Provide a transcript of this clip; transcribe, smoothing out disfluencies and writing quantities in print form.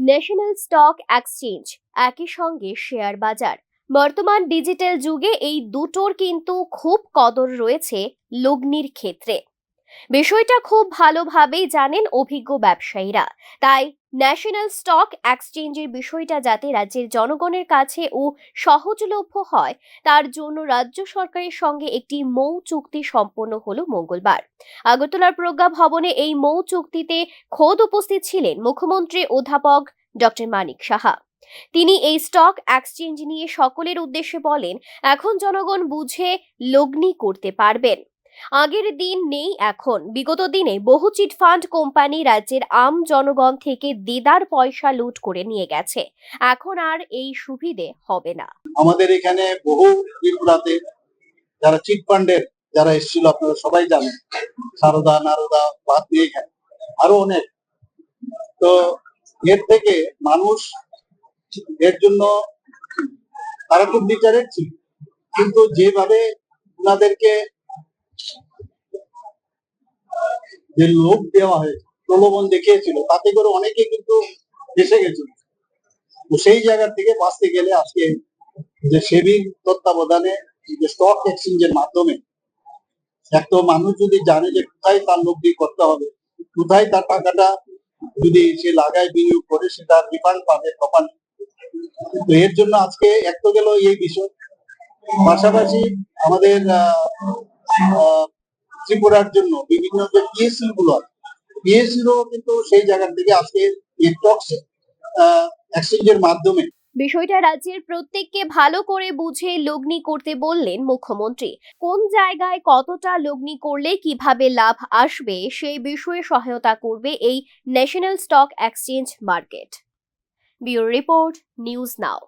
National stock exchange একই সঙ্গে share বাজার। বর্তমান ডিজিটাল যুগে এই দুটোর কিন্তু খুব কদর রয়েছে লগ্নির ক্ষেত্রে। বিষয়টা খুব ভালোভাবেই জানেন অভিজ্ঞ ব্যবসায়ীরা। তাই ন্যাশনাল স্টক এক্সচেঞ্জের বিষয়টা যাতে রাজ্যের জনগণের কাছে ও সহজলভ্য হয়, তার জন্য রাজ্য সরকারের সঙ্গে একটি মৌ চুক্তি সম্পন্ন হলো মঙ্গলবার। আগরতলার প্রজ্ঞা ভবনে এই মৌ চুক্তিতে খোদ উপস্থিত ছিলেন মুখ্যমন্ত্রী অধ্যাপক ডক্টর মানিক সাহা। তিনি এই স্টক এক্সচেঞ্জ নিয়ে সকলের উদ্দেশ্যে বলেন, এখন জনগণ বুঝে লগ্নি করতে পারবেন। আগের দিন নেই এখন। বিগত দিনে বহু চিটফান্ড কোম্পানি রাজ্যের আম জনগণ থেকে দেদার পয়সা লুট করে নিয়ে গেছে। এখন আর এই সুবিধে হবে না। আমাদের এখানে বহু ত্রিপুরাতে যারা চিটফান্ডের যারা এসেছিল, আপনারা সবাই জানেন, সারদা নারদা বাদ দিয়ে এখানে আরো অনেক। তো এর থেকে মানুষ এর জন্য তারা খুব বিচারের ছিল, কিন্তু যেভাবে ওনাদেরকে যে লোভ দেওয়া হয়েছে, প্রলোভন দেখিয়েছিল, তাতে করে অনেকে কিন্তু ফেসে গেছিল। তো সেই জায়গা থেকে বাঁচতে গেলে আজকে যে সেবির তত্ত্বাবধানে যে স্টক এক্সচেঞ্জের মাধ্যমে একটা মানুষ যদি জানে যে কোথায় তার লগ্নি করতে হবে, কোথায় তার টাকাটা যদি সে লাগায় বিনিয়োগ করে সেটা রিফান্ড পাবে প্রপারলি। তো এর জন্য আজকে এক তো গেল এই বিষয়, পাশাপাশি আমাদের ত্রিপুরার জন্য বিভিন্ন যে পিএসসি গুলো আছে, পিএসসিরও কিন্তু সেই জায়গা থেকে আজকে এই স্টক এক্সচেঞ্জের মাধ্যমে বিষয়টা রাজ্যের প্রত্যেককে ভালো করে বুঝে লগ্নি করতে বললেন মুখ্যমন্ত্রী। কোন জায়গায় কতটা লগ্নি করলে কিভাবে লাভ আসবে সেই বিষয়ে সহায়তা করবে এই national stock exchange market. Bureau report, news now.